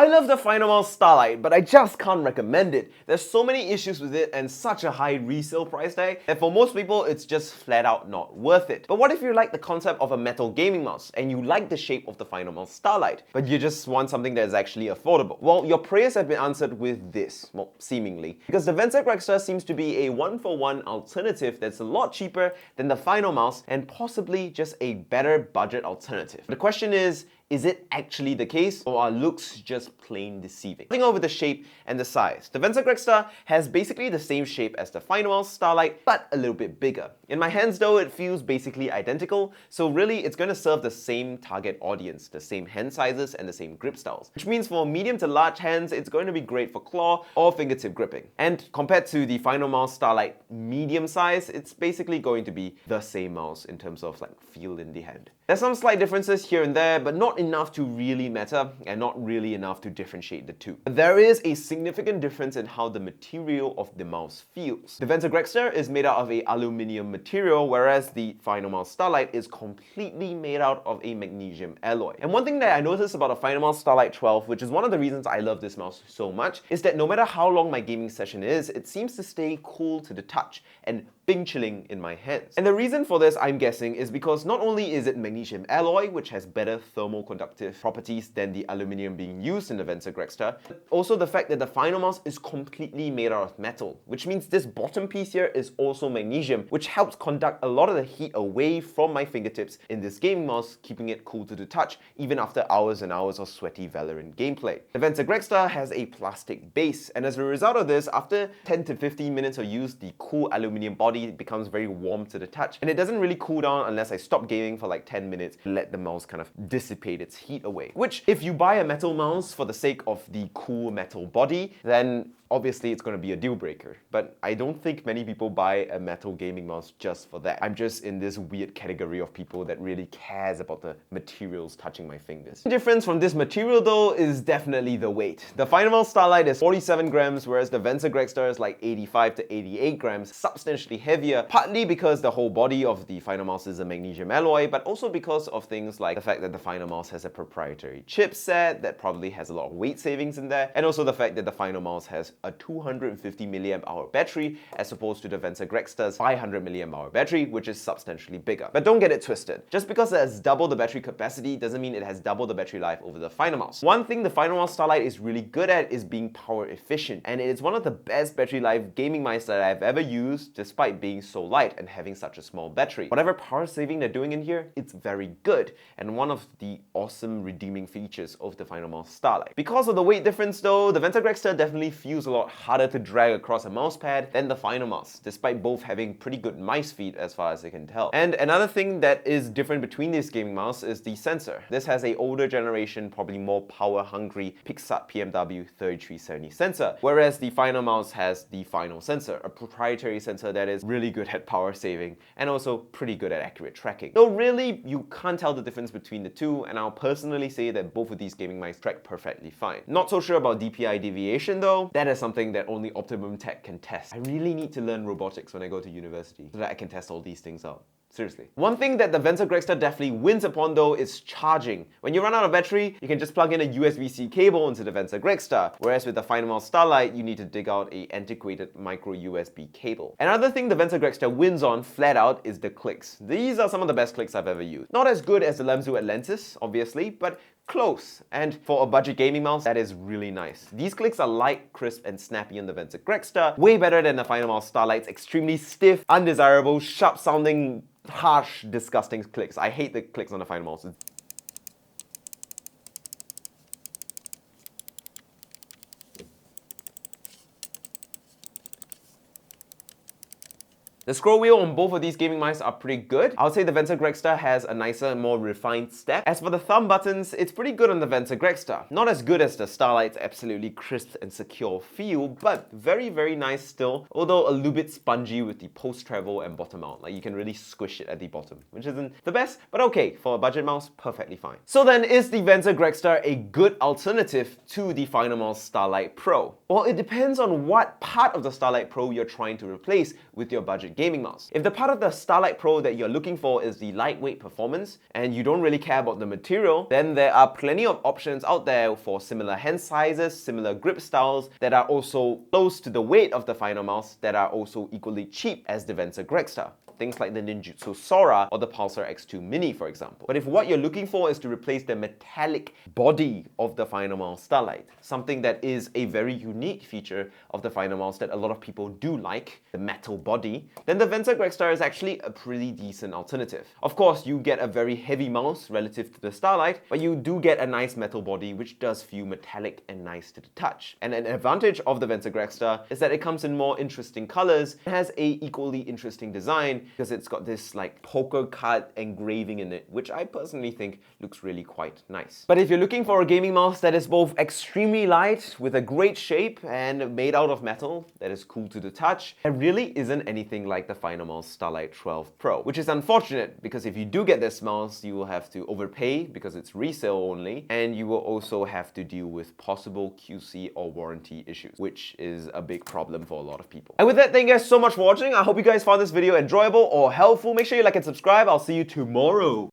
I love the Finalmouse Starlight, but I just can't recommend it. There's so many issues with it and such a high resale price tag that for most people it's just flat out not worth it. But what if you like the concept of a metal gaming mouse and you like the shape of the Finalmouse Starlight, but you just want something that is actually affordable? Well, your prayers have been answered with this, well, seemingly. Because the Vancer Grexta seems to be a one-for-one alternative that's a lot cheaper than the Finalmouse and possibly just a better budget alternative. The question is it actually the case, or are looks just plain deceiving? Starting over the shape and the size, the Vancer Grexta has basically the same shape as the Finalmouse Starlight, but a little bit bigger. In my hands though, it feels basically identical, so really it's going to serve the same target audience, the same hand sizes and the same grip styles. Which means for medium to large hands, it's going to be great for claw or fingertip gripping. And compared to the Finalmouse Starlight medium size, it's basically going to be the same mouse in terms of like feel in the hand. There's some slight differences here and there, but not enough to really matter and not really enough to differentiate the two. There is a significant difference in how the material of the mouse feels. The Vancer Grexta is made out of a aluminium material, whereas the Finalmouse Starlight is completely made out of a magnesium alloy. And one thing that I noticed about a Finalmouse Starlight 12, which is one of the reasons I love this mouse so much, is that no matter how long my gaming session is, it seems to stay cool to the touch and bing chilling in my hands. And the reason for this, I'm guessing, is because not only is it magnesium alloy, which has better thermal conductive properties than the aluminium being used in the Vancer Grexta, but also the fact that the Finalmouse is completely made out of metal, which means this bottom piece here is also magnesium, which helps conduct a lot of the heat away from my fingertips in this gaming mouse, keeping it cool to the touch, even after hours and hours of sweaty Valorant gameplay. The Vancer Grexta has a plastic base, and as a result of this, after 10 to 15 minutes of use, the cool aluminium body becomes very warm to the touch, and it doesn't really cool down unless I stop gaming for like 10 minutes, let the mouse kind of dissipate its heat away. Which, if you buy a metal mouse for the sake of the cool metal body, then obviously it's going to be a deal breaker. But I don't think many people buy a metal gaming mouse just for that. I'm just in this weird category of people that really cares about the materials touching my fingers. The difference from this material though is definitely the weight. The Finalmouse Starlight is 47 grams, whereas the Vancer Grexta is like 85 to 88 grams, substantially heavier, partly because the whole body of the Finalmouse is a magnesium alloy, but also because of things like the fact that the Finalmouse has a proprietary chipset that probably has a lot of weight savings in there, and also the fact that the Finalmouse has a 250 milliamp hour battery as opposed to the Vancer Grexta's 500 milliamp hour battery, which is substantially bigger. But don't get it twisted. Just because it has double the battery capacity doesn't mean it has double the battery life over the Finalmouse. One thing the Finalmouse Starlight is really good at is being power efficient, and it is one of the best battery life gaming mice that I've ever used, despite being so light and having such a small battery. Whatever power saving they're doing in here, it's very good, and one of the awesome redeeming features of the Finalmouse Starlight. Because of the weight difference though, the Vancer Grexta definitely feels a lot harder to drag across a mouse pad than the Finalmouse, despite both having pretty good mice feet as far as I can tell. And another thing that is different between this gaming mouse is the sensor. This has a older generation, probably more power hungry Pixart PMW 3370 sensor, whereas the Finalmouse has the Final sensor, a proprietary sensor that is really good at power saving and also pretty good at accurate tracking. So really, you can't tell the difference between the two, and I'll personally say that both of these gaming mice track perfectly fine. Not so sure about DPI deviation though. That is something that only Optimum Tech can test. I really need to learn robotics when I go to university so that I can test all these things out. Seriously. One thing that the Vancer Grexta definitely wins upon though is charging. When you run out of battery, you can just plug in a USB-C cable into the Vancer Grexta, whereas with the Finalmouse Starlight, you need to dig out a antiquated micro USB cable. Another thing the Vancer Grexta wins on, flat out, is the clicks. These are some of the best clicks I've ever used. Not as good as the Lamzu Atlantis, obviously, but close. And for a budget gaming mouse, that is really nice. These clicks are light, crisp, and snappy on the Vancer Grexta, way better than the Finalmouse Starlight's extremely stiff, undesirable, sharp-sounding, harsh, disgusting clicks. I hate the clicks on the Finalmouse. The scroll wheel on both of these gaming mice are pretty good. I would say the Vancer Grexta has a nicer, more refined step. As for the thumb buttons, it's pretty good on the Vancer Grexta. Not as good as the Starlight's absolutely crisp and secure feel, but very, very nice still, although a little bit spongy with the post-travel and bottom mount. Like you can really squish it at the bottom, which isn't the best, but okay, for a budget mouse, perfectly fine. So then, is the Vancer Grexta a good alternative to the Finalmouse Starlight Pro? Well, it depends on what part of the Starlight Pro you're trying to replace with your budget gaming mouse. If the part of the Starlight Pro that you're looking for is the lightweight performance and you don't really care about the material, then there are plenty of options out there for similar hand sizes, similar grip styles that are also close to the weight of the Finalmouse that are also equally cheap as the Vancer Grexta. Things like the Ninjutsu Sora or the Pulsar X2 Mini, for example. But if what you're looking for is to replace the metallic body of the Finalmouse Starlight, something that is a very unique feature of the Finalmouse that a lot of people do like, the metal body, then the Vancer Grexta is actually a pretty decent alternative. Of course, you get a very heavy mouse relative to the Starlight, but you do get a nice metal body which does feel metallic and nice to the touch. And an advantage of the Vancer Grexta is that it comes in more interesting colors and has a equally interesting design because it's got this like poker card engraving in it, which I personally think looks really quite nice. But if you're looking for a gaming mouse that is both extremely light with a great shape and made out of metal that is cool to the touch, there really isn't anything like the Finalmouse Starlight 12 Pro, which is unfortunate because if you do get this mouse, you will have to overpay because it's resale only, and you will also have to deal with possible QC or warranty issues, which is a big problem for a lot of people. And with that, thank you guys so much for watching. I hope you guys found this video enjoyable or helpful. Make sure you like and subscribe. I'll see you tomorrow.